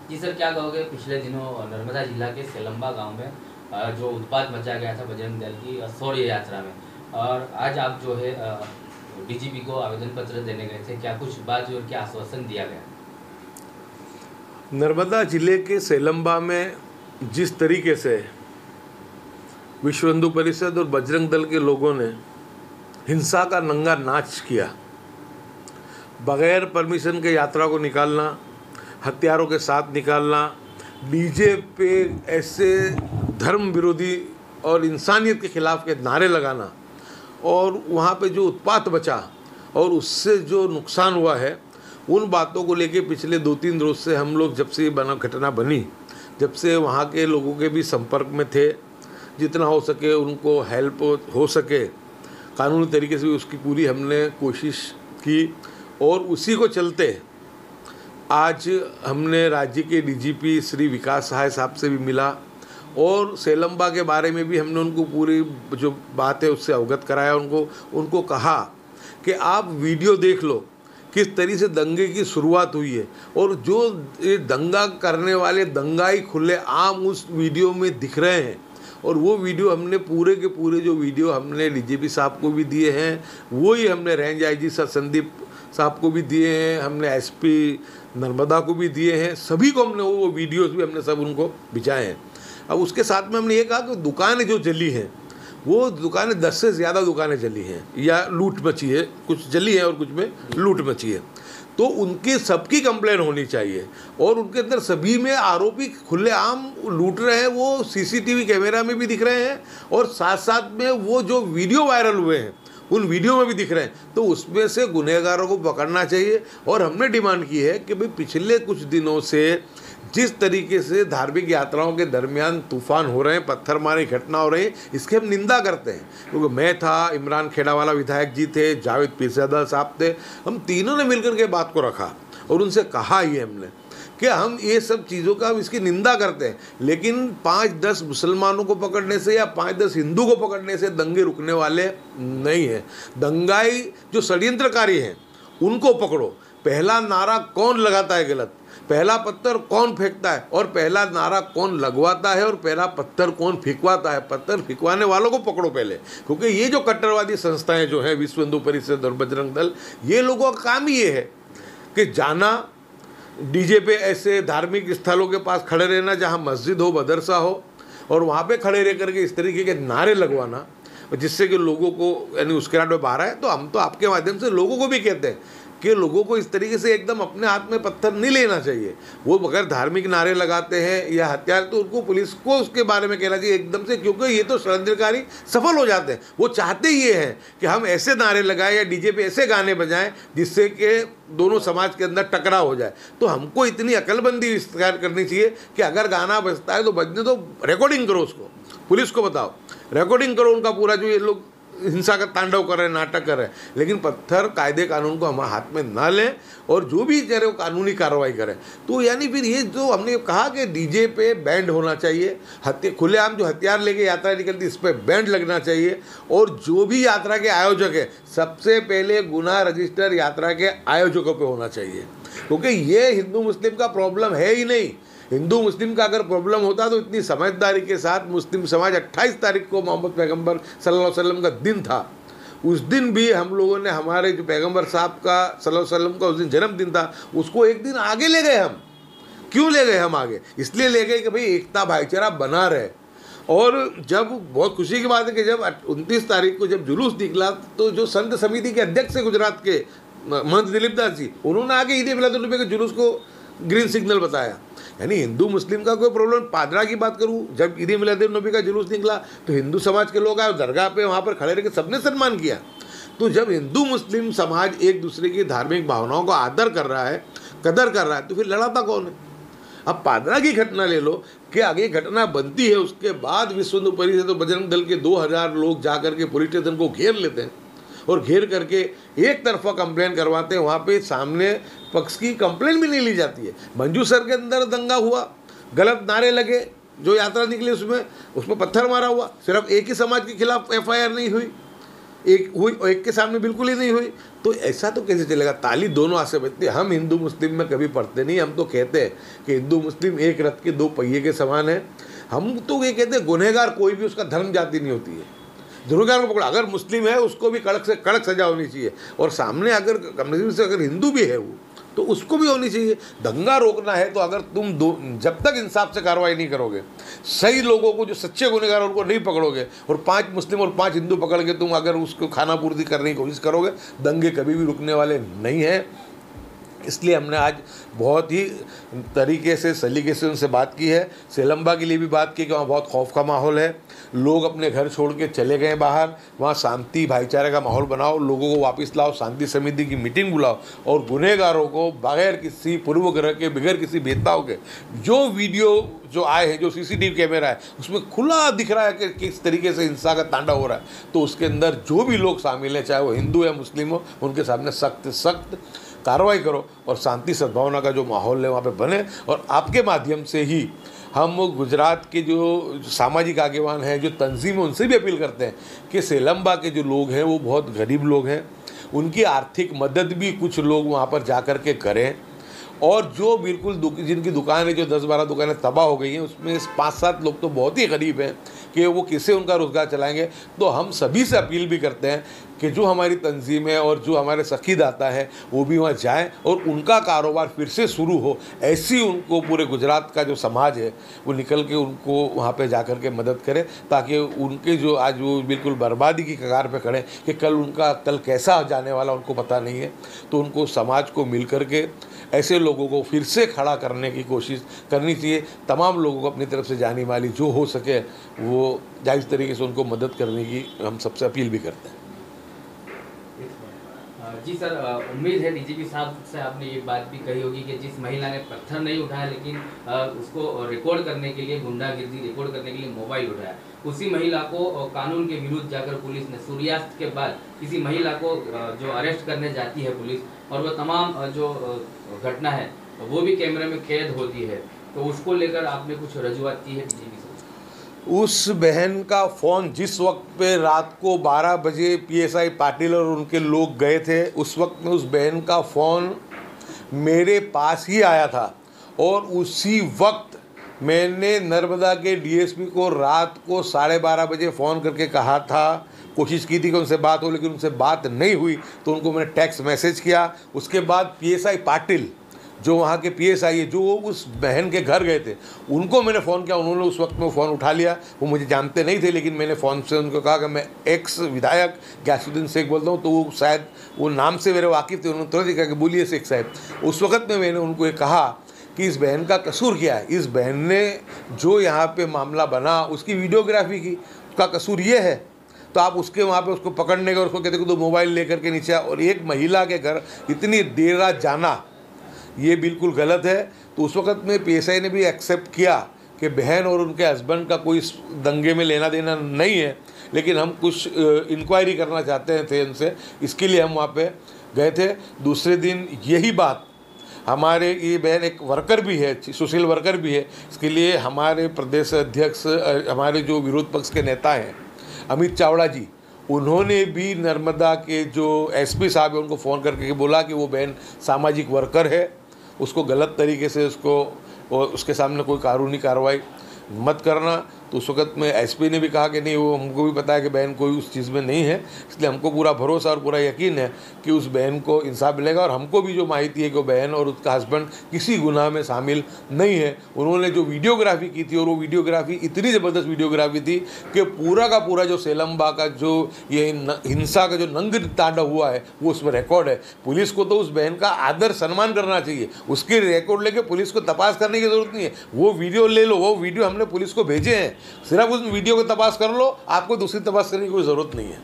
जी sir, क्या कहोगे पिछले दिनों नर्मदा जिला के सेलम्बा गांव में जो उत्पात मचा गया था बजरंग दल की शौर्य यात्रा में, और आज आप जो है डीजीपी को आवेदन पत्र देने गए थे, क्या कुछ बात और क्या आश्वासन दिया गया? नर्मदा जिले के सेलम्बा में जिस तरीके से विश्व हिंदू परिषद और बजरंग दल के लोगों ने हिंसा का नंगा नाच किया, बगैर परमिशन के यात्रा को निकालना, हथियारों के साथ निकालना, डीजे पे ऐसे धर्म विरोधी और इंसानियत के खिलाफ के नारे लगाना, और वहाँ पे जो उत्पात बचा और उससे जो नुकसान हुआ है, उन बातों को लेके पिछले 2-3 रोज से हम लोग जब से ये घटना बनी, जब से वहाँ के लोगों के भी संपर्क में थे, जितना हो सके उनको हेल्प हो सके कानूनी तरीके से भी उसकी पूरी हमने कोशिश की। और उसी को चलते आज हमने राज्य के डीजीपी श्री विकास सहाय साहब से भी मिला और सेलम्बा के बारे में भी हमने उनको पूरी जो बात है उससे अवगत कराया। उनको कहा कि आप वीडियो देख लो किस तरीके से दंगे की शुरुआत हुई है, और जो ये दंगा करने वाले दंगाई खुले आम उस वीडियो में दिख रहे हैं। और वो वीडियो हमने पूरे के पूरे जो वीडियो हमने डीजीपी साहब को भी दिए हैं, वही हमने रेंज आईजी सर संदीप साहब को भी दिए हैं, हमने एसपी नर्मदा को भी दिए हैं, सभी को हमने वो वीडियोस भी हमने सब उनको भिजाए हैं। अब उसके साथ में हमने ये कहा कि दुकानें जो जली हैं, वो दुकानें 10 से ज़्यादा दुकानें जली हैं या लूट मची है, कुछ जली है और कुछ में लूट मची है, तो उनकी सबकी कंप्लेन होनी चाहिए। और उनके अंदर सभी में आरोपी खुलेआम लूट रहे हैं, वो सीसीटीवी कैमरा में भी दिख रहे हैं, और साथ साथ में वो जो वीडियो वायरल हुए हैं उन वीडियो में भी दिख रहे हैं। तो उसमें से गुनहगारों को पकड़ना चाहिए। और हमने डिमांड की है कि भाई पिछले कुछ दिनों से जिस तरीके से धार्मिक यात्राओं के दरमियान तूफान हो रहे हैं, पत्थरमारी घटना हो रही है, इसकी हम निंदा करते हैं। क्योंकि मैं था, इमरान खेड़ावाला विधायक जी थे, जावेद पीरजादा साहब थे, हम तीनों ने मिलकर के बात को रखा और उनसे कहा ये हमने कि हम ये सब चीज़ों का हम इसकी निंदा करते हैं, लेकिन 5-10 मुसलमानों को पकड़ने से या 5-10 हिंदू को पकड़ने से दंगे रुकने वाले नहीं हैं। दंगाई जो षड्यंत्रकारी हैं उनको पकड़ो। पहला नारा कौन लगाता है गलत, पहला पत्थर कौन फेंकता है, और पहला नारा कौन लगवाता है, और पहला पत्थर कौन फेंकवाता है, पत्थर फेंकवाने वालों को पकड़ो पहले। क्योंकि ये जो कट्टरवादी संस्थाएं जो है विश्व हिंदू परिषद और बजरंग दल, ये लोगों का काम ही ये है कि जाना डीजे पे ऐसे धार्मिक स्थलों के पास खड़े रहना जहाँ मस्जिद हो, मदरसा हो, और वहाँ पे खड़े रह करके इस तरीके के नारे लगवाना, जिससे कि लोगों को यानी उसके में बाहर है। तो हम तो आपके माध्यम से लोगों को भी कहते हैं कि लोगों को इस तरीके से एकदम अपने हाथ में पत्थर नहीं लेना चाहिए। वो अगर धार्मिक नारे लगाते हैं या हथियार, तो उनको पुलिस को उसके बारे में कहना चाहिए एकदम से, क्योंकि ये तो षड्यंत्रकारी सफल हो जाते हैं। वो चाहते ये हैं कि हम ऐसे नारे लगाएं या डीजे पे ऐसे गाने बजाएं जिससे कि दोनों समाज के अंदर टकराव हो जाए। तो हमको इतनी अकलमंदी इख्तियार करनी चाहिए कि अगर गाना बजता है तो बजने दो, रिकॉर्डिंग करो, उसको पुलिस को बताओ, रिकॉर्डिंग करो उनका पूरा जो ये लोग हिंसा का तांडव कर रहे हैं, नाटक कर रहे हैं, लेकिन पत्थर कायदे कानून को हमारे हाथ में ना लें और जो भी चाहे वो कानूनी कार्रवाई करें। तो यानी फिर ये जो हमने कहा कि डीजे पे बैंड होना चाहिए, खुलेआम जो हथियार लेके यात्रा निकलती इस पर बैंड लगना चाहिए, और जो भी यात्रा के आयोजक है सबसे पहले गुना रजिस्टर यात्रा के आयोजकों पे होना चाहिए। क्योंकि ये हिंदू मुस्लिम का प्रॉब्लम है ही नहीं। हिंदू मुस्लिम का अगर प्रॉब्लम होता तो इतनी समझदारी के साथ मुस्लिम समाज 28 तारीख को मोहम्मद पैगंबर सल्लल्लाहु अलैहि वसल्लम का दिन था, उस दिन भी हम लोगों ने हमारे जो पैगंबर साहब का सल्लल्लाहु अलैहि वसल्लम का उस दिन जन्मदिन था, उसको एक दिन आगे ले गए हम। क्यों ले गए हम आगे? इसलिए ले गए कि भाई एकता भाईचारा बना रहे। और जब बहुत खुशी की बात है कि जब 29 तारीख को जब जुलूस निकला, तो जो संत समिति के अध्यक्ष है गुजरात के महंत दिलीप दास जी, उन्होंने आगे ईद मिलादुन नबी के जुलूस को ग्रीन सिग्नल बताया। यानी हिंदू मुस्लिम का कोई प्रॉब्लम, पादरा की बात करूँ, जब ईद मिलादुन नबी का जुलूस निकला तो हिंदू समाज के लोग आए, दरगाह पे वहाँ पर खड़े रह के सबने सम्मान किया। तो जब हिंदू मुस्लिम समाज एक दूसरे की धार्मिक भावनाओं का आदर कर रहा है, कदर कर रहा है, तो फिर लड़ाता कौन है? अब पादरा की घटना ले लो कि आगे घटना बनती है, उसके बाद विश्व हिंदू परिषद और बजरंग दल के 2000 लोग जा करके पुलिस स्टेशन को घेर लेते हैं और घेर करके एक तरफा कंप्लेन करवाते हैं। वहाँ पे सामने पक्ष की कंप्लेन भी नहीं ली जाती है। मंजू सर के अंदर दंगा हुआ, गलत नारे लगे, जो यात्रा निकली उसमें पत्थर मारा हुआ, सिर्फ एक ही समाज के खिलाफ FIR नहीं हुई। एक हुई और एक के सामने बिल्कुल ही नहीं हुई, तो ऐसा तो कैसे चलेगा? ताली दोनों हाथ से बजती है। हम हिंदू मुस्लिम में कभी पढ़ते नहीं, हम तो कहते हैं कि हिंदू मुस्लिम एक रथ के दो पहिए के समान है। हम तो ये कहते हैं गुनहगार कोई भी उसका धर्म जाति नहीं होती है, गुनहगार को पकड़ो। अगर मुस्लिम है उसको भी कड़क से कड़क सजा होनी चाहिए, और सामने अगर कम्युनिज्म से अगर हिंदू भी है वो, तो उसको भी होनी चाहिए। दंगा रोकना है तो अगर तुम जब तक इंसाफ से कार्रवाई नहीं करोगे, सही लोगों को जो सच्चे गुनहगार उनको नहीं पकड़ोगे, और 5 मुस्लिम और 5 हिंदू पकड़ के तुम अगर उसको खाना पूर्ति करने की कोशिश करोगे, दंगे कभी भी रुकने वाले नहीं हैं। इसलिए हमने आज बहुत ही तरीके से सलीके से उनसे बात की है। सेलम्बा के लिए भी बात की कि वहाँ बहुत खौफ का माहौल है, लोग अपने घर छोड़ के चले गए बाहर, वहाँ शांति भाईचारे का माहौल बनाओ, लोगों को वापस लाओ, शांति समिति की मीटिंग बुलाओ, और गुनहगारों को बगैर किसी पूर्वग्रह के, बगैर किसी भेदभाव के, जो वीडियो जो आए हैं, जो सीसीटीवी कैमरा है उसमें खुला दिख रहा है कि किस तरीके से हिंसा का तांडव हो रहा है, तो उसके अंदर जो भी लोग शामिल हैं, चाहे वो हिंदू या मुस्लिम हो, उनके सामने सख्त सख्त कार्रवाई करो, और शांति सद्भावना का जो माहौल है वहाँ पे बने। और आपके माध्यम से ही हम गुजरात के जो सामाजिक आगेवान हैं, जो तंजीम है, उनसे भी अपील करते हैं कि सेलम्बा के जो लोग हैं वो बहुत गरीब लोग हैं, उनकी आर्थिक मदद भी कुछ लोग वहाँ पर जा कर के करें। और जो बिल्कुल जिनकी दुकानें, जो 10-12 दुकानें तबाह हो गई हैं, उसमें 5-7 लोग तो बहुत ही गरीब हैं कि वो किससे उनका रोज़गार चलाएंगे। तो हम सभी से अपील भी करते हैं कि जो हमारी तंजीमें और जो हमारे सखी दाता हैं वो भी वहाँ जाएं और उनका कारोबार फिर से शुरू हो, ऐसी उनको पूरे गुजरात का जो समाज है वो निकल के उनको वहाँ पे जा कर के मदद करे, ताकि उनके जो आज वो बिल्कुल बर्बादी की कगार पे खड़े कि कल कैसा जाने वाला उनको पता नहीं है। तो उनको समाज को मिल कर के ऐसे लोगों को फिर से खड़ा करने की कोशिश करनी चाहिए। तमाम लोगों को अपनी तरफ से जानी माली जो हो सके वो जायज़ तरीके से उनको मदद करने की हम सबसे अपील भी करते हैं। जी सर, उम्मीद है डीजीपी साहब से आपने ये बात भी कही होगी कि जिस महिला ने पत्थर नहीं उठाया लेकिन उसको रिकॉर्ड करने के लिए, गुंडागिर्दी रिकॉर्ड करने के लिए मोबाइल उठाया, उसी महिला को कानून के विरुद्ध जाकर पुलिस ने सूर्यास्त के बाद किसी महिला को जो अरेस्ट करने जाती है पुलिस, और वो तमाम जो घटना है वो भी कैमरे में कैद होती है, तो उसको लेकर आपने कुछ रजूआत की है डीजीपी साहब? उस बहन का फ़ोन जिस वक्त पे रात को 12 बजे पीएसआई पाटिल और उनके लोग गए थे, उस वक्त में उस बहन का फ़ोन मेरे पास ही आया था, और उसी वक्त मैंने नर्मदा के डीएसपी को रात को 12:30 बजे फ़ोन करके कहा था, कोशिश की थी कि उनसे बात हो, लेकिन उनसे बात नहीं हुई, तो उनको मैंने टेक्स्ट मैसेज किया। उसके बाद पीएसआई पाटिल जो वहाँ के पीएसआई है, जो उस बहन के घर गए थे, उनको मैंने फ़ोन किया, उन्होंने उस वक्त में फ़ोन उठा लिया। वो मुझे जानते नहीं थे, लेकिन मैंने फ़ोन से उनको कहा कि मैं एक्स विधायक गयासुद्दीन शेख बोलता हूँ, तो वो शायद वो नाम से मेरे वाकिफ़ थे। उन्होंने तुरंत ही कहा कि बोलिए शेख साहब। उस वक्त में मैंने उनको ये कहा कि इस बहन का कसूर क्या है, इस बहन ने जो यहाँ पर मामला बना उसकी वीडियोग्राफी की, उसका कसूर ये है, तो आप उसके वहाँ पे उसको पकड़ने का, उसको कहते कि तो मोबाइल लेकर के नीचे, और एक महिला के घर इतनी देर रात जाना ये बिल्कुल गलत है। तो उस वक्त में पीएसआई ने भी एक्सेप्ट किया कि बहन और उनके हस्बैंड का कोई दंगे में लेना देना नहीं है, लेकिन हम कुछ इंक्वायरी करना चाहते थे उनसे, इसके लिए हम वहाँ पे गए थे। दूसरे दिन यही बात हमारे, ये बहन एक वर्कर भी है, सोशल वर्कर भी है, इसके लिए हमारे प्रदेश अध्यक्ष, हमारे जो विरोध पक्ष के नेता हैं अमित चावड़ा जी, उन्होंने भी नर्मदा के जो एसपी साहब है उनको फ़ोन करके बोला कि वो बहन सामाजिक वर्कर है, उसको गलत तरीके से उसके सामने कोई कानूनी कार्रवाई मत करना। तो उस वक्त में एसपी ने भी कहा कि नहीं, वो हमको भी पता है कि बहन कोई उस चीज़ में नहीं है, इसलिए हमको पूरा भरोसा और पूरा यकीन है कि उस बहन को इंसाफ मिलेगा। और हमको भी जो माहिती है कि वो बहन और उसका हस्बैंड किसी गुनाह में शामिल नहीं है। उन्होंने जो वीडियोग्राफी की थी, और वो वीडियोग्राफी इतनी ज़बरदस्त वीडियोग्राफी थी कि पूरा का पूरा जो सेलम्बा का जो ये हिंसा का जो नंग तांडव हुआ है वो उसमें रिकॉर्ड है। पुलिस को तो उस बहन का आदर सम्मान करना चाहिए, उसके रिकॉर्ड लेके पुलिस को तपास करने की ज़रूरत नहीं है। वो वीडियो ले लो, वो वीडियो हमने पुलिस को भेजे हैं, सिर्फ उस वीडियो को तपास कर लो, आपको दूसरी तपास करने की कोई ज़रूरत नहीं है।